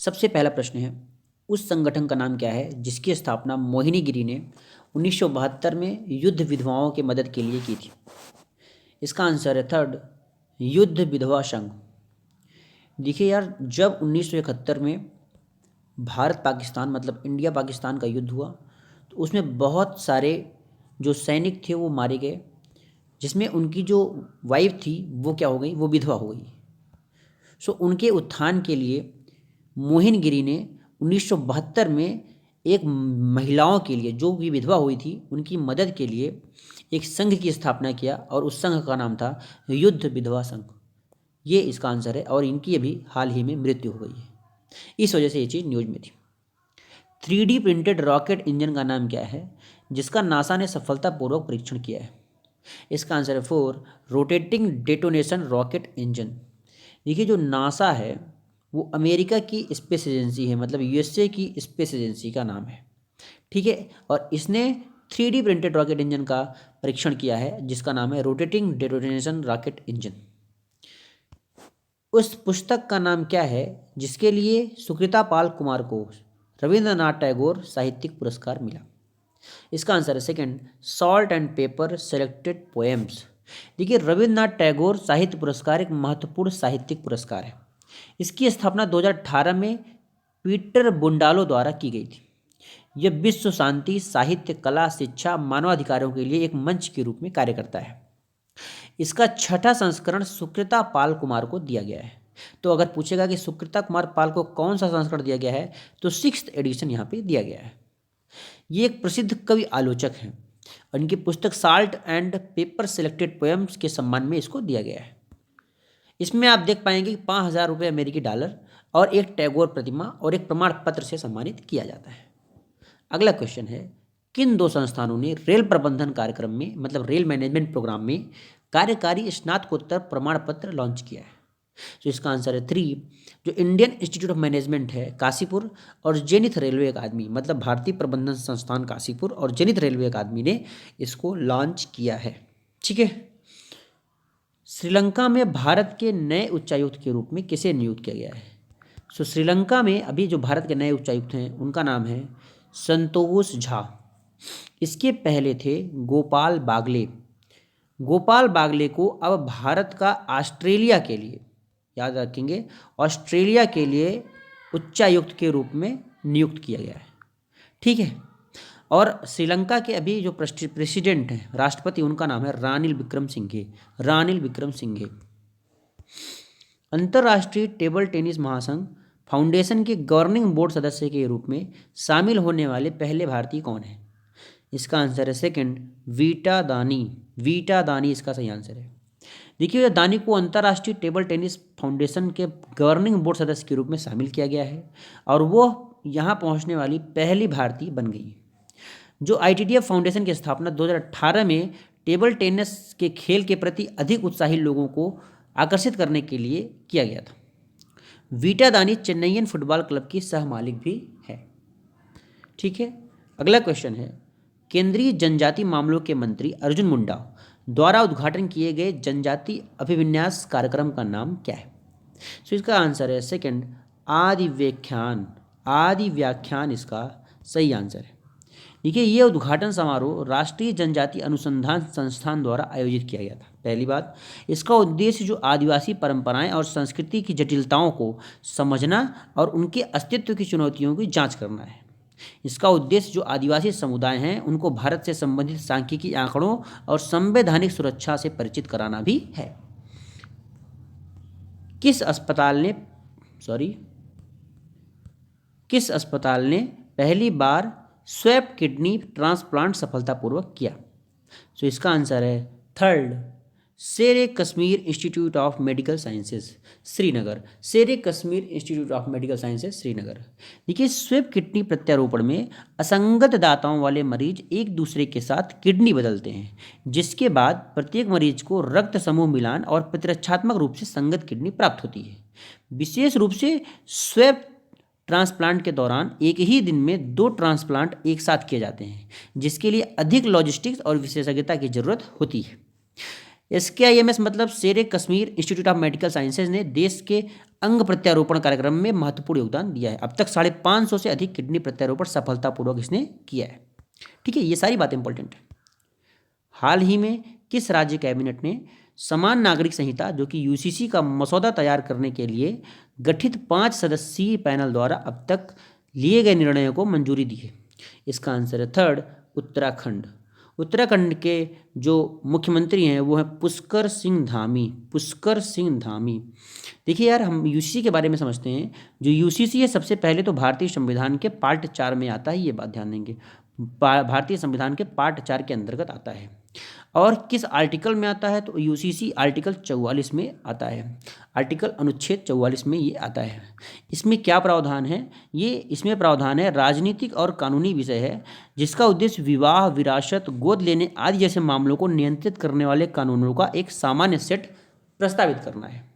सबसे पहला प्रश्न है, उस संगठन का नाम क्या है जिसकी स्थापना मोहिनी गिरी ने 1972 में युद्ध विधवाओं की मदद के लिए की थी? इसका आंसर है थर्ड, युद्ध विधवा संघ। देखिए यार, जब 1971 में भारत पाकिस्तान मतलब इंडिया पाकिस्तान का युद्ध हुआ तो उसमें बहुत सारे जो सैनिक थे वो मारे गए, जिसमें उनकी जो वाइफ थी वो क्या हो गई, वो विधवा हो गई। सो उनके उत्थान के लिए मोहिनगिरी ने 1972 में एक महिलाओं के लिए जो भी विधवा हुई थी उनकी मदद के लिए एक संघ की स्थापना किया और उस संघ का नाम था युद्ध विधवा संघ। ये इसका आंसर है और इनकी अभी हाल ही में मृत्यु हो गई है, इस वजह से ये चीज़ न्यूज में थी। 3D प्रिंटेड रॉकेट इंजन का नाम क्या है जिसका नासा ने सफलतापूर्वक परीक्षण किया है? इसका आंसर है four, rotating detonation rocket engine. देखिए, जो नासा है वो अमेरिका की स्पेस एजेंसी है, मतलब यूएसए की स्पेस एजेंसी का नाम है, ठीक है। और इसने 3D प्रिंटेड रॉकेट इंजन का परीक्षण किया है जिसका नाम है रोटेटिंग डेटोनेशन रॉकेट इंजन। उस पुस्तक का नाम क्या है जिसके लिए सुकृता पाल कुमार को रविंद्रनाथ टैगोर साहित्यिक पुरस्कार मिला? इसका आंसर है second, salt and paper selected poems. देखिए, रविंद्रनाथ टैगोर साहित्य पुरस्कार एक महत्वपूर्ण साहित्यिक पुरस्कार है। इसकी स्थापना 2018 में पीटर बुंडालो द्वारा की गई थी। यह विश्व शांति, साहित्य, कला, शिक्षा, मानवाधिकारों के लिए एक मंच के रूप में कार्य करता है। इसका छठा संस्करण सुकृता पाल कुमार को दिया गया है। तो अगर पूछेगा कि सुकृता कुमार पाल को कौन सा संस्करण दिया गया है तो 6th एडिशन यहाँ पे दिया गया है। ये एक प्रसिद्ध कवि आलोचक हैं और इनकी पुस्तक salt and paper selected poems के सम्मान में इसको दिया गया है। इसमें आप देख पाएंगे कि 5,000 रुपये अमेरिकी डॉलर और एक टैगोर प्रतिमा और एक प्रमाण पत्र से सम्मानित किया जाता है। अगला क्वेश्चन है, किन दो संस्थानों ने रेल प्रबंधन कार्यक्रम में मतलब रेल मैनेजमेंट प्रोग्राम में कार्यकारी स्नातकोत्तर प्रमाण पत्र लॉन्च किया है? तो इसका आंसर है 3, जो इंडियन इंस्टीट्यूट ऑफ मैनेजमेंट है काशीपुर और जेनिथ रेलवे अकादमी मतलब भारतीय प्रबंधन संस्थान काशीपुर और जेनिथ रेलवे अकादमी ने इसको लॉन्च किया है, ठीक है। श्रीलंका में भारत के नए उच्चायुक्त के रूप में किसे नियुक्त किया गया है? सो श्रीलंका में अभी जो भारत के नए उच्चायुक्त हैं उनका नाम है संतोष झा। इसके पहले थे गोपाल बागले। गोपाल बागले को अब भारत का ऑस्ट्रेलिया के लिए, याद रखेंगे, ऑस्ट्रेलिया के लिए उच्चायुक्त के रूप में नियुक्त किया गया है, ठीक है। और श्रीलंका के अभी जो प्रेसिडेंट हैं, राष्ट्रपति, उनका नाम है रानिल विक्रमसिंघे। रानिल विक्रमसिंघे। अंतर्राष्ट्रीय टेबल टेनिस महासंघ फाउंडेशन के गवर्निंग बोर्ड सदस्य के रूप में शामिल होने वाले पहले भारतीय कौन है? इसका आंसर है सेकंड, वीटा दानी। वीटा दानी इसका सही आंसर है। देखिए, दानी को अंतर्राष्ट्रीय टेबल टेनिस फाउंडेशन के गवर्निंग बोर्ड सदस्य के रूप में शामिल किया गया है और वो यहाँ पहुँचने वाली पहली भारतीय बन गई। जो ITTF फाउंडेशन की स्थापना 2018 में टेबल टेनिस के खेल के प्रति अधिक उत्साही लोगों को आकर्षित करने के लिए किया गया था। वीटा दानी चेन्नईयन फुटबॉल क्लब की सह मालिक भी है, ठीक है। अगला क्वेश्चन है, केंद्रीय जनजाति मामलों के मंत्री अर्जुन मुंडा द्वारा उद्घाटन किए गए जनजाति अभिविन्यास कार्यक्रम का नाम क्या है? सो इसका आंसर है सेकंड, आदि व्याख्यान। आदि व्याख्यान इसका सही आंसर है। देखिए, ये उद्घाटन समारोह राष्ट्रीय जनजाति अनुसंधान संस्थान द्वारा आयोजित किया गया था। पहली बात, इसका उद्देश्य जो आदिवासी परंपराएं और संस्कृति की जटिलताओं को समझना और उनके अस्तित्व की चुनौतियों की जांच करना है। इसका उद्देश्य जो आदिवासी समुदाय हैं उनको भारत से संबंधित सांख्यिकी आंकड़ों और संवैधानिक सुरक्षा से परिचित कराना भी है। किस अस्पताल ने पहली बार स्वैप किडनी ट्रांसप्लांट सफलतापूर्वक किया? तो इसका आंसर है third, Sher-e Kashmir institute of medical sciences Srinagar. Sher-e Kashmir institute of medical sciences Srinagar. देखिए, स्वैप किडनी प्रत्यारोपण में असंगत दाताओं वाले मरीज एक दूसरे के साथ किडनी बदलते हैं, जिसके बाद प्रत्येक मरीज को रक्त समूह मिलान और प्रतिरक्षात्मक रूप से संगत किडनी प्राप्त होती है। विशेष रूप से स्वैप ट्रांसप्लांट के दौरान एक ही दिन में 2 ट्रांसप्लांट एक साथ किए जाते हैं, जिसके लिए अधिक लॉजिस्टिक्स और विशेषज्ञता की जरूरत होती है। SKIMS मतलब शेर Kashmir institute of medical sciences ने देश के अंग प्रत्यारोपण कार्यक्रम में महत्वपूर्ण योगदान दिया है। अब तक 550 से अधिक किडनी प्रत्यारोपण सफलतापूर्वक इसने किया है। ठीक है, ये सारी बातें इंपॉर्टेंट है। हाल ही में किस राज्य कैबिनेट ने समान नागरिक संहिता जो कि UCC का मसौदा तैयार करने के लिए गठित 5 सदस्यीय पैनल द्वारा अब तक लिए गए निर्णयों को मंजूरी दी है? इसका आंसर है थर्ड, उत्तराखंड। उत्तराखंड के जो मुख्यमंत्री हैं वो हैं पुष्कर सिंह धामी। पुष्कर सिंह धामी। देखिए यार, हम UCC के बारे में समझते हैं। जो UCC है सबसे पहले तो भारतीय संविधान के पार्ट 4 में आता है, ये बात ध्यान देंगे। भारतीय संविधान के पार्ट 4 के अंतर्गत आता है। और किस आर्टिकल में आता है? तो UCC आर्टिकल 44 में आता है। आर्टिकल अनुच्छेद 44 में ये आता है। इसमें क्या प्रावधान है? ये इसमें प्रावधान है राजनीतिक और कानूनी विषय है जिसका उद्देश्य विवाह, विरासत, गोद लेने आदि जैसे मामलों को नियंत्रित करने वाले कानूनों का एक सामान्य सेट प्रस्तावित करना है।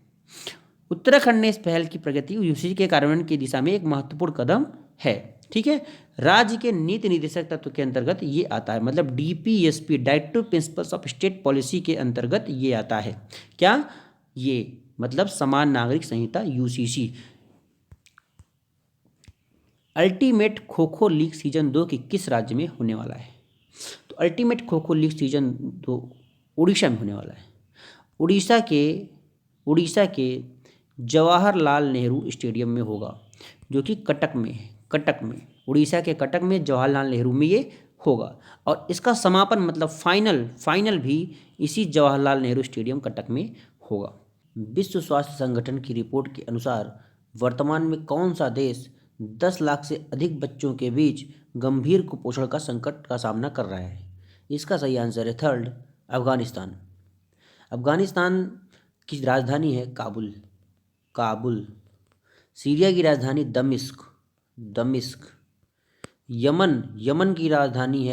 उत्तराखंड ने इस पहल की प्रगति UCC के कार्यान्वयन की दिशा में एक महत्वपूर्ण कदम है। ठीक है, राज्य के नीति निर्देशक तत्व के अंतर्गत ये आता है, मतलब DPSP directive principles of state policy के अंतर्गत ये आता है। क्या? ये मतलब समान नागरिक संहिता UCC। Ultimate kho kho league season 2 की किस राज्य में होने वाला है? तो ultimate kho kho league season 2 Orissa में होने वाला है। उड़ीसा के जवाहरलाल नेहरू स्टेडियम में होगा, जो कि कटक में है। कटक में, उड़ीसा के कटक में जवाहरलाल नेहरू में ये होगा। और इसका समापन मतलब फाइनल भी इसी जवाहरलाल नेहरू स्टेडियम कटक में होगा। विश्व स्वास्थ्य संगठन की रिपोर्ट के अनुसार वर्तमान में कौन सा देश 10 लाख से अधिक बच्चों के बीच गंभीर कुपोषण का संकट का सामना कर रहा है? इसका सही आंसर है थर्ड, अफगानिस्तान। अफगानिस्तान की राजधानी है काबुल। सीरिया की राजधानी दमिश्क। यमन की राजधानी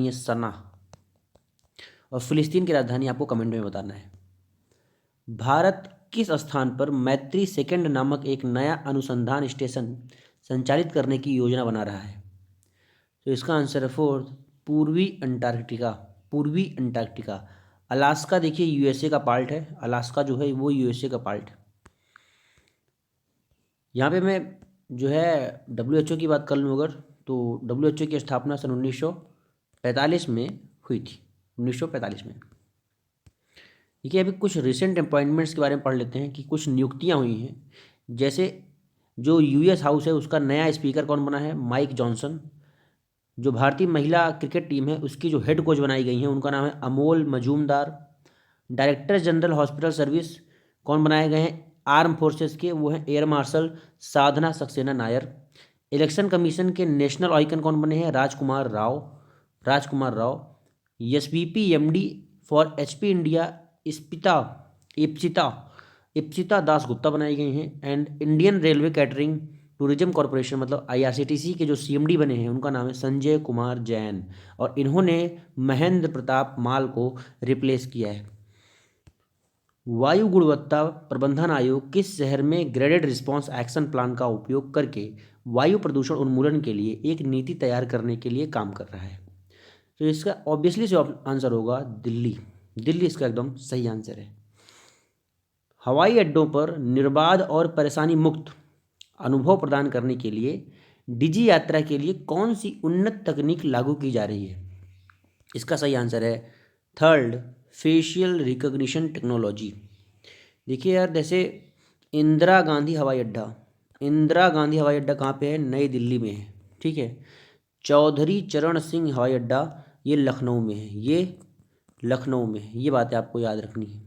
है सना। और फिलिस्तीन की राजधानी आपको कमेंट में बताना है। भारत किस स्थान पर मैत्री सेकंड नामक एक नया अनुसंधान स्टेशन संचालित करने की योजना बना रहा है? तो इसका आंसर है फोर्थ, पूर्वी अंटार्कटिका। अलास्का देखिए USA का पार्ट है। अलास्का जो है वो USA का पार्ट है। यहाँ पे मैं जो है WHO की बात कर लूँ अगर, तो WHO की स्थापना सन 1945 में हुई थी। 1945 में। देखिए, अभी कुछ रिसेंट अपॉइंटमेंट्स के बारे में पढ़ लेते हैं कि कुछ नियुक्तियां हुई हैं। जैसे जो US हाउस है उसका नया स्पीकर कौन बना है? Mike Johnson. जो भारतीय महिला क्रिकेट टीम है उसकी जो हेड कोच बनाई गई हैं उनका नाम है Amol Majumdar. Director general hospital service कौन बनाए गए हैं आर्म फोर्सेस के? वो हैं air marshal Sadhana Saxena Nair. Election commission के नेशनल आइकन कौन बने हैं? Rajkummar Rao. SVP MD for HP India Ipsita Das Gupta बनाई गई हैं। And Indian railway catering tourism corporation मतलब IRCTC के जो CMD बने हैं उनका नाम है संजय कुमार जैन। और इन्होंने महेंद्र प्रताप माल को रिप्लेस किया है। वायु गुणवत्ता प्रबंधन आयोग किस शहर में ग्रेडेड रिस्पांस एक्शन प्लान का उपयोग करके वायु प्रदूषण उन्मूलन के लिए एक नीति तैयार करने के लिए काम कर रहा है? तो इसका ऑब्वियसली से आंसर होगा दिल्ली इसका एकदम सही आंसर है। हवाई अड्डों पर निर्बाध और परेशानी मुक्त अनुभव प्रदान करने के लिए डिजी यात्रा के लिए कौन सी उन्नत तकनीक लागू की जा रही है? इसका सही आंसर है थर्ड, फेशियल रिकॉग्निशन टेक्नोलॉजी। देखिए यार, जैसे इंदिरा गांधी हवाई अड्डा कहाँ पे है? नई दिल्ली में है। ठीक है। चौधरी चरण सिंह हवाई अड्डा ये लखनऊ में है। ये बातें आपको याद रखनी है।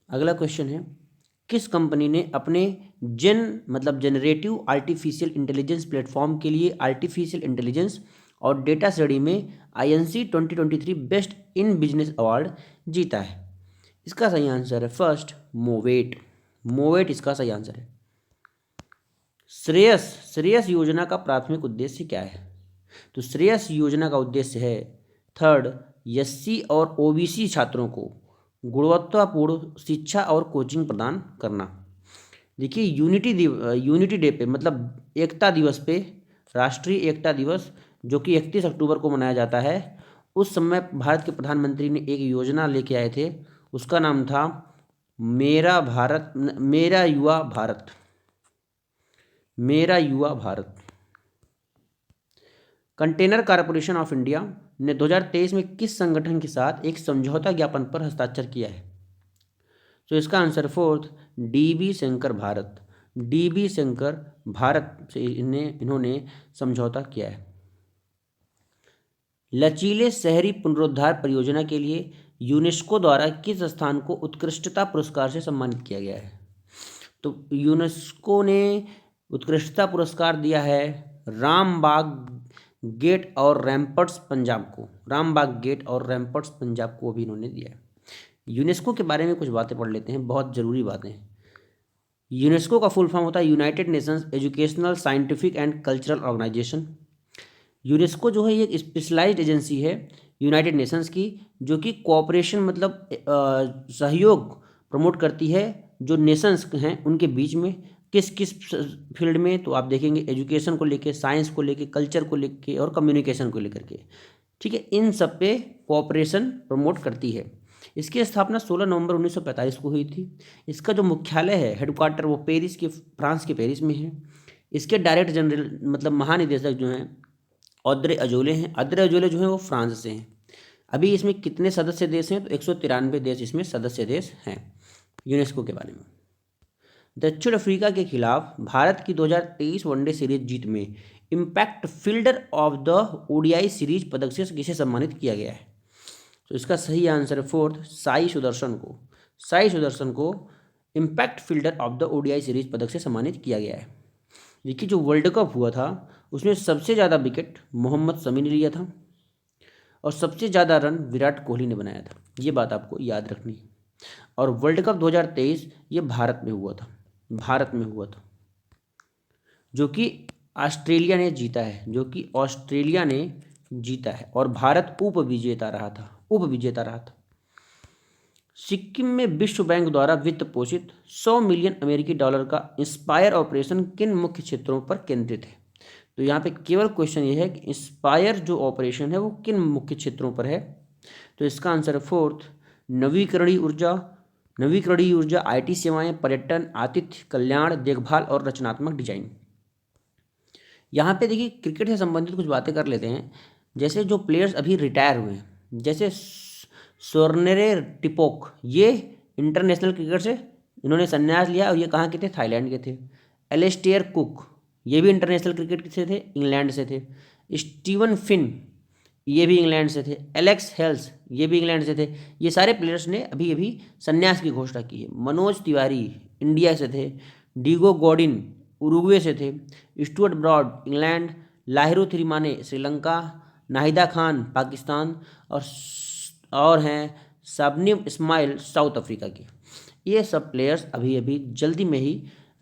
अगला क्वेश्चन है, किस कंपनी ने अपने जेनरेटिव आर्टिफिशियल इंटेलिजेंस प्लेटफॉर्म के लिए आर्टिफिशियल इंटेलिजेंस और डेटा श्रेणी में INC 2023 best in business award जीता है? इसका सही आंसर है फर्स्ट, मोवेट इसका सही आंसर है। श्रेयस योजना का प्राथमिक उद्देश्य क्या है? तो श्रेयस योजना का उद्देश्य है थर्ड, SC और OBC छात्रों को गुणवत्तापूर्ण शिक्षा और कोचिंग प्रदान करना। देखिए, यूनिटी डे पे मतलब एकता दिवस पे, राष्ट्रीय एकता दिवस जो कि 31 अक्टूबर को मनाया जाता है, उस समय भारत के प्रधानमंत्री ने एक योजना लेके आए थे, उसका नाम था मेरा भारत, मेरा युवा भारत, मेरा युवा Bharat. Container corporation of India ने 2023 में किस संगठन के साथ एक समझौता ज्ञापन पर हस्ताक्षर किया है? तो इसका answer fourth, dB Shankar Bharat, dB Shankar Bharat से इन्होंने समझौता किया है। लचीले शहरी पुनरुद्धार परियोजना के लिए यूनेस्को द्वारा किस स्थान को उत्कृष्टता पुरस्कार से सम्मानित किया गया है? तो यूनेस्को ने उत्कृष्टता पुरस्कार दिया है रामबाग गेट और रैम्पर्ट्स पंजाब को, रामबाग गेट और रैम्पर्ट्स पंजाब को भी इन्होंने दिया है। यूनेस्को के बारे में कुछ बातें पढ़ लेते हैं, बहुत ज़रूरी बातें। यूनेस्को का फुल फॉर्म होता है United Nations Educational Scientific and Cultural Organization. UNESCO जो है ये एक स्पेशलाइज्ड एजेंसी है यूनाइटेड नेशंस की, जो कि कोऑपरेशन मतलब सहयोग प्रमोट करती है जो नेशंस हैं उनके बीच में, किस किस फील्ड में, तो आप देखेंगे एजुकेशन को लेके, साइंस को लेके, कल्चर को लेके और कम्युनिकेशन को लेकर के, ठीक है, इन सब पे कोऑपरेशन प्रमोट करती है। इसकी स्थापना 16 नवंबर 1945 को हुई थी। इसका जो मुख्यालय है, हेडक्वार्टर, वो पेरिस के, फ्रांस के पेरिस में है। इसके डायरेक्टर जनरल मतलब महानिदेशक जो हैं ऑद्रे अजोले हैं। ऑद्रे अजोले जो हैं वो फ्रांस से हैं। अभी इसमें कितने सदस्य देश हैं? तो 193 देश इसमें सदस्य देश हैं। यूनेस्को के बारे में, दक्षिण अफ्रीका के खिलाफ भारत की 2023 वनडे सीरीज जीत में impact fielder of the ODI series पदक से किसे सम्मानित किया गया है? तो इसका सही आंसर है फोर्थ, साई सुदर्शन को, साई सुदर्शन को impact fielder of the ODI series पदक से सम्मानित किया गया है। देखिए जो वर्ल्ड कप हुआ था उसमें सबसे ज़्यादा विकेट मोहम्मद शमी ने लिया था और सबसे ज़्यादा रन विराट कोहली ने बनाया था, ये बात आपको याद रखनी है। और वर्ल्ड कप 2023 ये भारत में हुआ था, भारत में हुआ था, जो कि ऑस्ट्रेलिया ने जीता है, जो कि ऑस्ट्रेलिया ने जीता है और भारत उप विजेता रहा था, उप विजेता रहा था। सिक्किम में विश्व बैंक द्वारा वित्त पोषित 100 मिलियन अमेरिकी डॉलर का इंस्पायर ऑपरेशन किन मुख्य क्षेत्रों पर केंद्रित है? तो यहाँ पे केवल क्वेश्चन ये है कि इंस्पायर जो ऑपरेशन है वो किन मुख्य क्षेत्रों पर है? तो इसका आंसर है फोर्थ, नवीकरणीय ऊर्जा, नवीकरणीय ऊर्जा, आईटी सेवाएं, पर्यटन, आतिथ्य, कल्याण, देखभाल और रचनात्मक डिजाइन। यहाँ पे देखिए क्रिकेट से संबंधित कुछ बातें कर लेते हैं। जैसे जो प्लेयर्स अभी रिटायर हुए हैं, जैसे सोर्नेरे टिपोक, ये इंटरनेशनल क्रिकेट से इन्होंने संन्यास लिया और ये कहाँ के थे? थाईलैंड के थे। एलिस्टेयर कुक, ये भी इंटरनेशनल क्रिकेट से थे, इंग्लैंड से थे। स्टीवन फिन, ये भी इंग्लैंड से थे। एलेक्स हेल्स, ये भी इंग्लैंड से थे। ये सारे प्लेयर्स ने अभी अभी संन्यास की घोषणा की है। मनोज तिवारी इंडिया से थे। डीगो गॉडिन उरुग्वे से थे। Stuart Broad England. Lahiru Thirimanne Sri Lanka. Nahida Khan Pakistan और हैं सबनिम इस्माइल साउथ अफ्रीका के। ये सब प्लेयर्स अभी अभी जल्दी में ही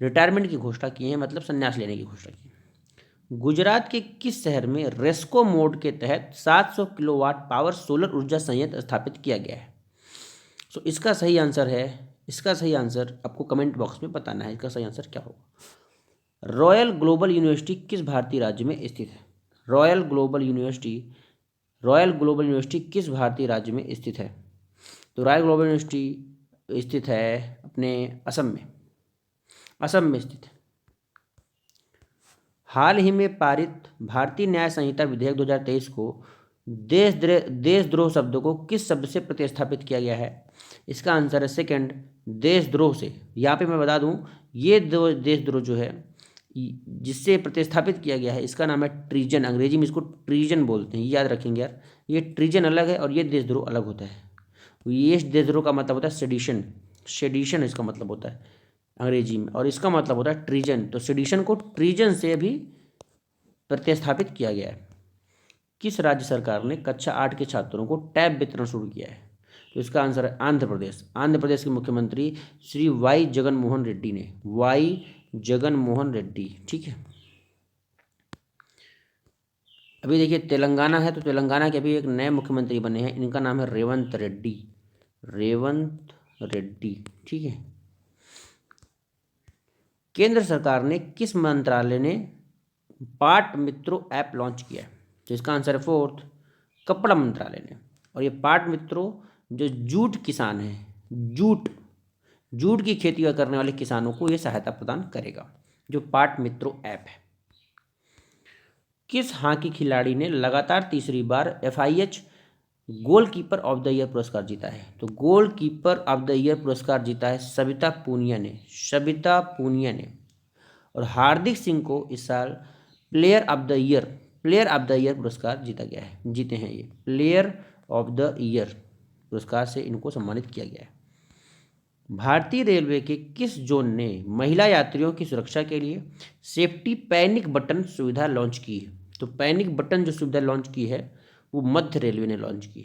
रिटायरमेंट की घोषणा की है, मतलब संन्यास लेने की घोषणा की। गुजरात के किस शहर में रेस्को मोड के तहत 700 किलोवाट पावर सोलर ऊर्जा संयंत्र स्थापित किया गया है? तो इसका सही आंसर है, इसका सही आंसर आपको कमेंट बॉक्स में बताना है, इसका सही आंसर क्या होगा। रॉयल ग्लोबल यूनिवर्सिटी किस भारतीय राज्य में स्थित है? Royal global university, royal global university किस भारतीय राज्य में स्थित है? तो रॉयल ग्लोबल यूनिवर्सिटी स्थित है अपने असम में, असम में स्थित है। हाल ही में पारित भारतीय न्याय संहिता विधेयक 2023 को देशद्रोह शब्द को किस शब्द से प्रतिस्थापित किया गया है? इसका आंसर है सेकंड, देशद्रोह से। यहाँ पे मैं बता दूँ ये देशद्रोह जो है जिससे प्रतिस्थापित किया गया है इसका नाम है ट्रीजन। अंग्रेजी में इसको ट्रीजन बोलते हैं, ये याद रखेंगे यार। ये ट्रीजन अलग है और ये देशद्रोह अलग होता है। ये देशद्रोह का मतलब होता है सेडिशन, सेडिशन इसका मतलब होता है अंग्रेजी में, और इसका मतलब होता है ट्रीजन। तो सेडिशन को ट्रीजन से भी प्रतिस्थापित किया गया है। किस राज्य सरकार ने कक्षा 8 के छात्रों को टैब वितरण शुरू किया है? तो इसका आंसर है आंध्र प्रदेश। आंध्र प्रदेश के मुख्यमंत्री श्री वाई जगनमोहन रेड्डी ने, वाई जगनमोहन रेड्डी, ठीक है। अभी देखिए तेलंगाना है, तो तेलंगाना के अभी एक नए मुख्यमंत्री बने हैं, इनका नाम है रेवंत रेड्डी, रेवंत रेड्डी, ठीक है। केंद्र सरकार ने किस मंत्रालय ने पाट मित्रों ऐप लॉन्च किया है? तो इसका आंसर है फोर्थ, कपड़ा मंत्रालय ने। और ये पाट मित्रों जो जूट किसान हैं, जूट की खेती करने वाले किसानों को ये सहायता प्रदान करेगा, जो पाट मित्रों ऐप है। किस हॉकी खिलाड़ी ने लगातार तीसरी बार FIH goalkeeper of the year पुरस्कार जीता है? तो गोलकीपर ऑफ द ईयर पुरस्कार जीता है सविता पूनिया ने। और हार्दिक सिंह को इस साल प्लेयर ऑफ द ईयर पुरस्कार जीते हैं। ये प्लेयर ऑफ द ईयर पुरस्कार से इनको सम्मानित किया गया है। भारतीय रेलवे के किस जोन ने महिला यात्रियों की सुरक्षा के लिए सेफ्टी पैनिक बटन सुविधा लॉन्च की है? तो पैनिक बटन जो सुविधा लॉन्च की है वो मध्य रेलवे ने लॉन्च की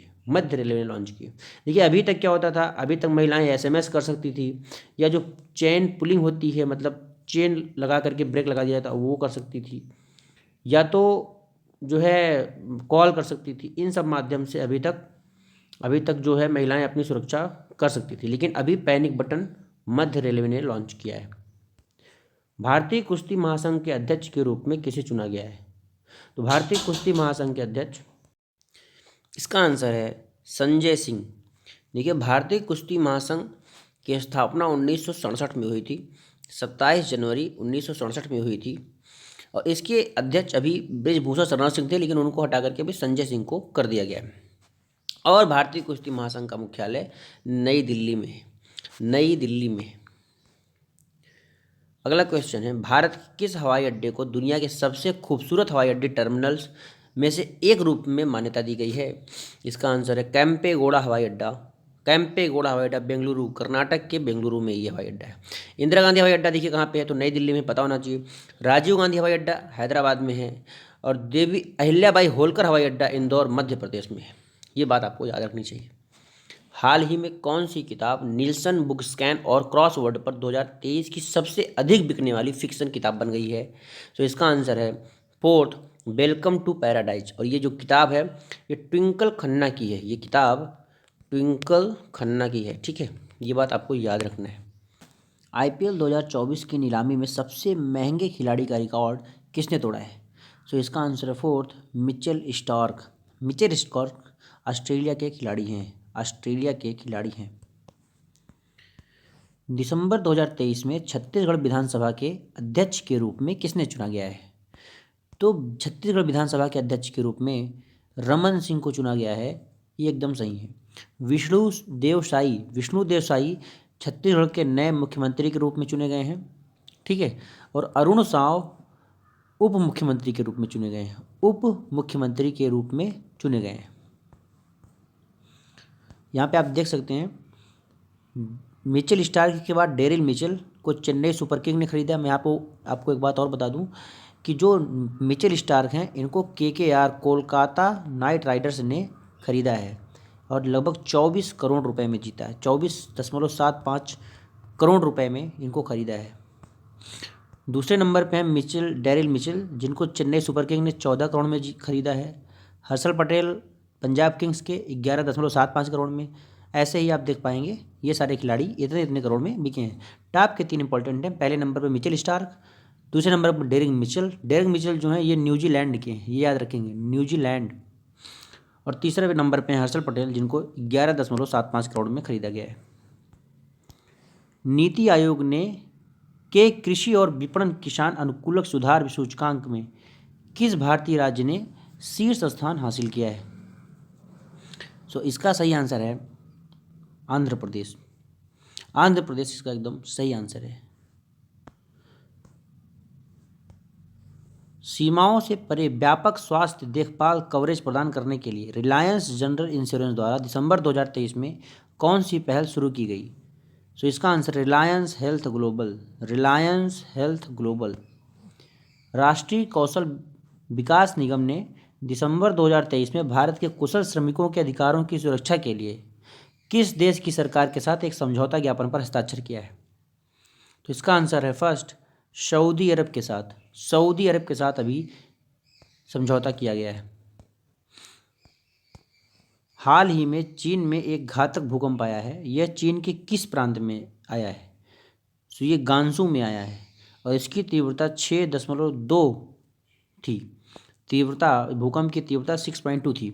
है। देखिए अभी तक क्या होता था, अभी तक महिलाएं SMS कर सकती थी, या जो चेन पुलिंग होती है, मतलब चेन लगा करके ब्रेक लगा दिया था वो कर सकती थी, या तो जो है कॉल कर सकती थी। इन सब माध्यम से अभी तक जो है महिलाएं अपनी सुरक्षा कर सकती थी, लेकिन अभी पैनिक बटन मध्य रेलवे ने लॉन्च किया है। भारतीय कुश्ती महासंघ के अध्यक्ष के रूप में किसे चुना गया है? तो भारतीय कुश्ती महासंघ के अध्यक्ष, इसका आंसर है संजय सिंह। देखिए भारतीय कुश्ती महासंघ की स्थापना 1967 में हुई थी, 27 जनवरी 1967 में हुई थी। और इसके अध्यक्ष अभी ब्रिजभूषण शरण सिंह थे, लेकिन उनको हटा करके अभी संजय सिंह को कर दिया गया है। और भारतीय कुश्ती महासंघ का मुख्यालय नई दिल्ली में। अगला क्वेश्चन है, भारत के किस हवाई अड्डे को दुनिया के सबसे खूबसूरत हवाई अड्डे टर्मिनल्स में से एक रूप में मान्यता दी गई है? इसका आंसर है केम्पेगौड़ा हवाई अड्डा। बेंगलुरु, कर्नाटक के बेंगलुरु में ये हवाई अड्डा है। इंदिरा गांधी हवाई अड्डा देखिए कहाँ पे है, तो नई दिल्ली में, पता होना चाहिए। राजीव गांधी हवाई अड्डा हैदराबाद में है। और देवी अहिल्याबाई होलकर हवाई अड्डा इंदौर मध्य प्रदेश में है। ये बात आपको याद रखनी चाहिए। हाल ही में कौन सी किताब नील्सन बुक स्कैन और क्रॉसवर्ड पर 2023 की सबसे अधिक बिकने वाली फिक्शन किताब बन गई है? तो इसका आंसर है फोर्थ, वेलकम टू पैराडाइज। और ये जो किताब है ये ट्विंकल खन्ना की है। ये किताब ट्विंकल खन्ना की है, ठीक है, ये बात आपको याद रखना है। IPL 2024 की नीलामी में सबसे महंगे खिलाड़ी का रिकॉर्ड किसने तोड़ा है? तो इसका आंसर है फोर्थ, मिचेल स्टार्क ऑस्ट्रेलिया के खिलाड़ी हैं। दिसंबर 2023 में छत्तीसगढ़ विधानसभा के अध्यक्ष के रूप में किसने चुना गया है? तो छत्तीसगढ़ विधानसभा के अध्यक्ष के रूप में रमन सिंह को चुना गया है। ये एकदम सही है। विष्णुदेव साई छत्तीसगढ़ के नए मुख्यमंत्री के रूप में चुने गए हैं, ठीक है। और अरुण साव उप मुख्यमंत्री के रूप में चुने गए हैं। यहाँ पे आप देख सकते हैं मिचेल स्टार्क के बाद डेरिल मिचेल को चेन्नई सुपर किंग ने खरीदा। मैं आपको एक बात और बता दूं कि जो मिचेल स्टार्क हैं इनको KKR कोलकाता नाइट राइडर्स ने खरीदा है और लगभग 24 करोड़ रुपए में जीता है। 24.75 करोड़ रुपए में इनको खरीदा है। दूसरे नंबर पे हैं डेरिल मिचेल, जिनको चेन्नई सुपर किंग ने 14 करोड़ में खरीदा है। हर्षल पटेल पंजाब किंग्स के 11.75 करोड़ में। ऐसे ही आप देख पाएंगे ये सारे खिलाड़ी इतने करोड़ में बिके हैं। टॉप के 3 इंपॉर्टेंट हैं। पहले नंबर पर मिचेल स्टार्क, दूसरे नंबर पर डेरिल मिचेल जो है ये न्यूजीलैंड के हैं, ये याद रखेंगे, न्यूजीलैंड। और तीसरे नंबर पे हैं हर्षल पटेल, जिनको 11.75 करोड़ में खरीदा गया है। नीति आयोग ने के कृषि और विपणन किसान अनुकूलक सुधार सूचकांक में किस भारतीय राज्य ने शीर्ष स्थान हासिल किया है? सो इसका सही आंसर है आंध्र प्रदेश इसका एकदम सही आंसर है। सीमाओं से परे व्यापक स्वास्थ्य देखभाल कवरेज प्रदान करने के लिए रिलायंस जनरल इंश्योरेंस द्वारा दिसंबर 2023 में कौन सी पहल शुरू की गई? सो इसका आंसर रिलायंस हेल्थ ग्लोबल। राष्ट्रीय कौशल विकास निगम ने दिसंबर 2023 में भारत के कुशल श्रमिकों के अधिकारों की सुरक्षा के लिए किस देश की सरकार के साथ एक समझौता ज्ञापन पर हस्ताक्षर किया है? तो इसका आंसर है फर्स्ट, सऊदी अरब के साथ अभी समझौता किया गया है। हाल ही में चीन में एक घातक भूकंप आया है। यह चीन के किस प्रांत में आया है? तो ये गांसू में आया है और इसकी तीव्रता 6.2 थी। भूकंप की तीव्रता 6.2 थी।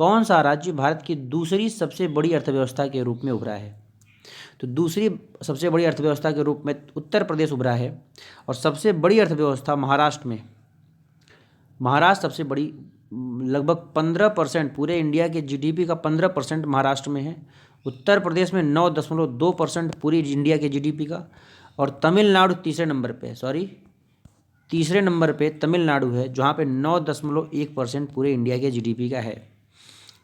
कौन सा राज्य भारत की दूसरी सबसे बड़ी अर्थव्यवस्था के रूप में उभरा है? तो दूसरी सबसे बड़ी अर्थव्यवस्था के रूप में उत्तर प्रदेश उभरा है, और सबसे बड़ी अर्थव्यवस्था महाराष्ट्र में, महाराष्ट्र सबसे बड़ी, लगभग 15%, पूरे इंडिया के जीडीपी का 15% महाराष्ट्र में है। उत्तर प्रदेश में 9.2% पूरी इंडिया के जीडीपी का, और तमिलनाडु तीसरे नंबर पे तमिलनाडु है, जहाँ पे 9.1% पूरे इंडिया के जीडीपी का है।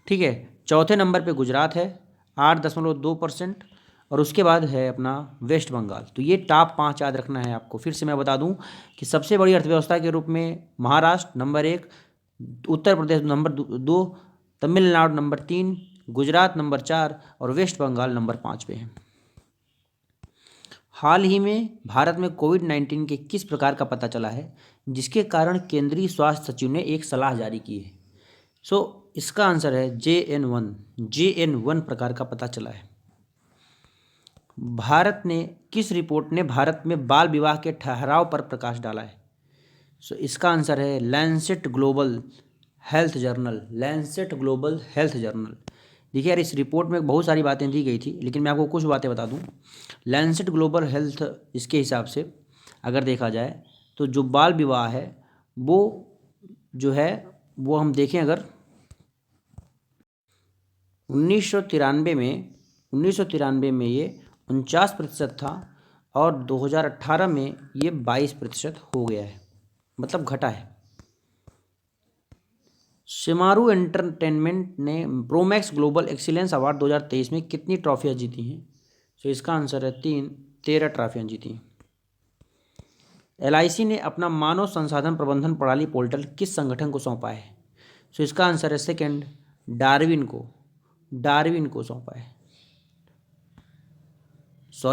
ठीक है, चौथे नंबर पे गुजरात है 8.2%, और उसके बाद है अपना वेस्ट बंगाल। तो ये टॉप 5 याद रखना है आपको। फिर से मैं बता दूं कि सबसे बड़ी अर्थव्यवस्था के रूप में Maharashtra number 1, Uttar Pradesh number 2, Tamil Nadu number 3, Gujarat number 4 और वेस्ट बंगाल नंबर 5 पे है। हाल ही में भारत में कोविड-19 के किस प्रकार का पता चला है, जिसके कारण केंद्रीय स्वास्थ्य सचिव ने एक सलाह जारी की है? इसका आंसर है JN1 प्रकार का पता चला है। किस रिपोर्ट ने भारत में बाल विवाह के ठहराव पर प्रकाश डाला है? इसका आंसर है लैंसेट ग्लोबल हेल्थ जर्नल। देखिए यार, इस रिपोर्ट में बहुत सारी बातें दी गई थी, लेकिन मैं आपको कुछ बातें बता दूं। लैंसेट ग्लोबल हेल्थ, इसके हिसाब से अगर देखा जाए तो जो बाल विवाह है वो जो है वो हम देखें अगर 1993 में ये 49% था, और 2018 में ये 22% हो गया है, मतलब घटा है। शिमारू एंटरटेनमेंट ने प्रोमैक्स ग्लोबल एक्सीलेंस अवार्ड 2023 में कितनी ट्रॉफियाँ जीती हैं? इसका आंसर है 13 ट्रॉफियाँ जीती हैं। LIC ने अपना मानव संसाधन प्रबंधन प्रणाली पोर्टल किस संगठन को सौंपा है? इसका आंसर है सेकंड, डार्विन को सौंपा है।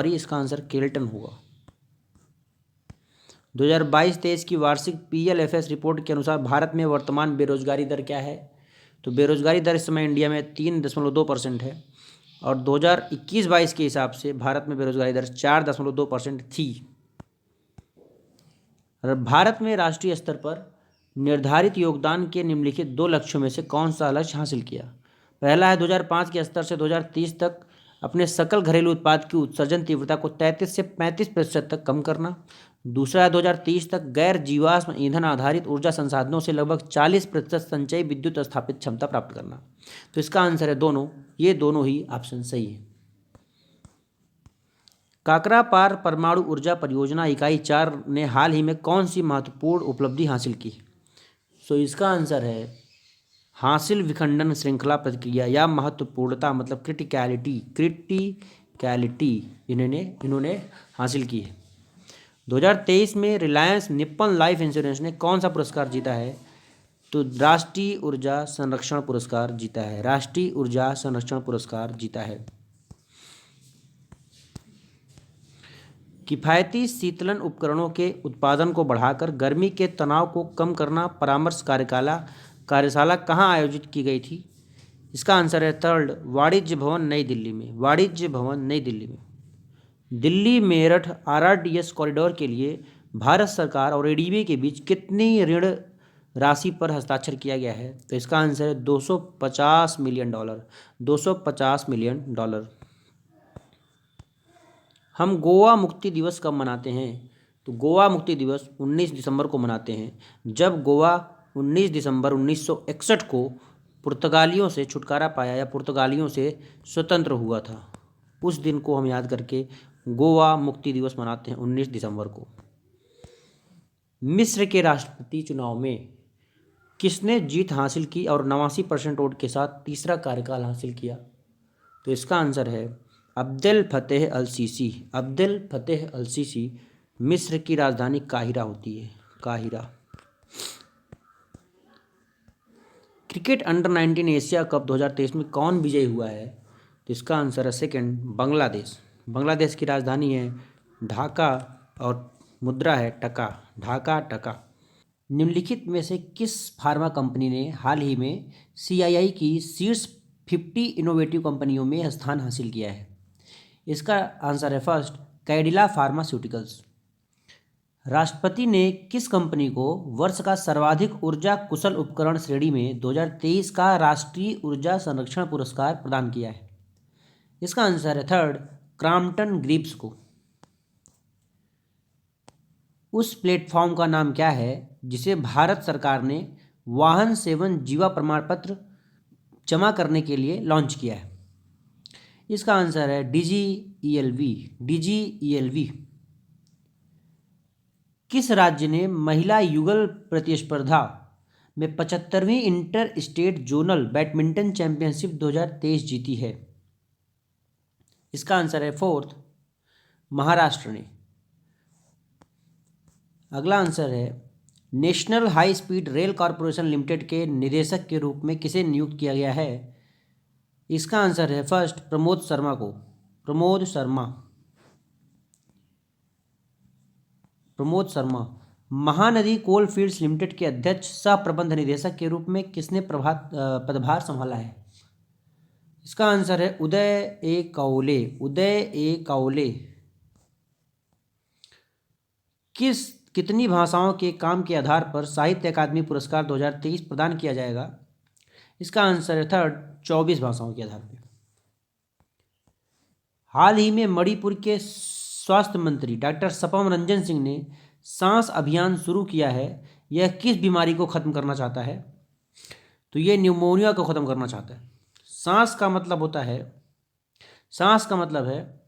इसका आंसर केल्टन होगा। 2022-23 की वार्षिक PLFS रिपोर्ट के अनुसार भारत में वर्तमान बेरोजगारी दर क्या है? तो बेरोजगारी दर इस समय इंडिया में 3.2% है, और 2021-22 के हिसाब से भारत में बेरोजगारी दर 4.2% थी। भारत में राष्ट्रीय स्तर पर निर्धारित योगदान के निम्नलिखित 2 लक्ष्यों में से कौन सा लक्ष्य हासिल किया? पहला है 2005 के स्तर से 2030 तक अपने सकल घरेलू उत्पाद की उत्सर्जन तीव्रता को 33 से 35% तक कम करना। दूसरा है 2030 तक गैर जीवाश्म ईंधन आधारित ऊर्जा संसाधनों से लगभग 40% संचयी विद्युत स्थापित क्षमता प्राप्त करना। तो इसका आंसर है दोनों, ये दोनों ही ऑप्शन सही है। काकरापार परमाणु ऊर्जा परियोजना इकाई 4 ने हाल ही में कौन सी महत्वपूर्ण उपलब्धि हासिल की? इसका आंसर है हासिल विखंडन श्रृंखला प्रतिक्रिया या महत्वपूर्णता, मतलब क्रिटिकैलिटी इन्होंने हासिल की है। 2023 में रिलायंस निप्पन लाइफ इंश्योरेंस ने कौन सा पुरस्कार जीता है? तो राष्ट्रीय ऊर्जा संरक्षण पुरस्कार जीता है। किफ़ायती शीतलन उपकरणों के उत्पादन को बढ़ाकर गर्मी के तनाव को कम करना परामर्श कार्यशाला कहाँ आयोजित की गई थी? इसका आंसर है थर्ड, वाणिज्य भवन नई दिल्ली में। दिल्ली मेरठ RRTS कॉरिडोर के लिए भारत सरकार और ADB के बीच कितनी ऋण राशि पर हस्ताक्षर किया गया है? तो इसका आंसर है $250 मिलियन। हम गोवा मुक्ति दिवस कब मनाते हैं? तो गोवा मुक्ति दिवस 19 दिसंबर को मनाते हैं, जब गोवा 19 दिसंबर 1961 को पुर्तगालियों से छुटकारा पाया या पुर्तगालियों से स्वतंत्र हुआ था। उस दिन को हम याद करके गोवा मुक्ति दिवस मनाते हैं 19 दिसंबर को। मिस्र के राष्ट्रपति चुनाव में किसने जीत हासिल की और 89% वोट के साथ तीसरा कार्यकाल हासिल किया? तो इसका आंसर है अब्देल फतेह अल सीसी। मिस्र की राजधानी काहिरा होती है, Cairo. Cricket under 19 Asia cup 2023 में कौन विजयी हुआ है? तो इसका आंसर है सेकंड, बांग्लादेश की राजधानी है ढाका और मुद्रा है टका। निम्नलिखित में से किस फार्मा कंपनी ने हाल ही में CII की शीर्ष 50 इनोवेटिव कंपनियों में स्थान हासिल किया है? इसका आंसर है फर्स्ट, कैडिला फार्मास्यूटिकल्स। राष्ट्रपति ने किस कंपनी को वर्ष का सर्वाधिक ऊर्जा कुशल उपकरण श्रेणी में 2023 का राष्ट्रीय ऊर्जा संरक्षण पुरस्कार प्रदान किया है? इसका आंसर है थर्ड, क्रॉम्पटन ग्रीव्स को। उस प्लेटफॉर्म का नाम क्या है जिसे भारत सरकार ने वाहन सेवन जीवा प्रमाण पत्र जमा करने के लिए लॉन्च किया है? इसका आंसर है DGELV। किस राज्य ने महिला युगल प्रतिस्पर्धा में 75वीं inter state zonal badminton championship 2023 जीती है? इसका आंसर है फोर्थ, महाराष्ट्र ने। अगला आंसर है national high speed rail corporation limited के निदेशक के रूप में किसे नियुक्त किया गया है? इसका आंसर है फर्स्ट, प्रमोद शर्मा को। प्रमोद शर्मा। महानदी कोल फील्ड्स लिमिटेड के अध्यक्ष सह प्रबंध निदेशक के रूप में किसने पदभार संभाला है? इसका आंसर है उदय ए काओले। कितनी भाषाओं के काम के आधार पर साहित्य अकादमी पुरस्कार 2023 प्रदान किया जाएगा? इसका आंसर है थर्ड, 24 भाषाओं के आधार पर। हाल ही में मणिपुर के स्वास्थ्य मंत्री डॉक्टर सपम रंजन सिंह ने सांस अभियान शुरू किया है। यह किस बीमारी को खत्म करना चाहता है? तो ये न्यूमोनिया को खत्म करना चाहता है। सांस का मतलब है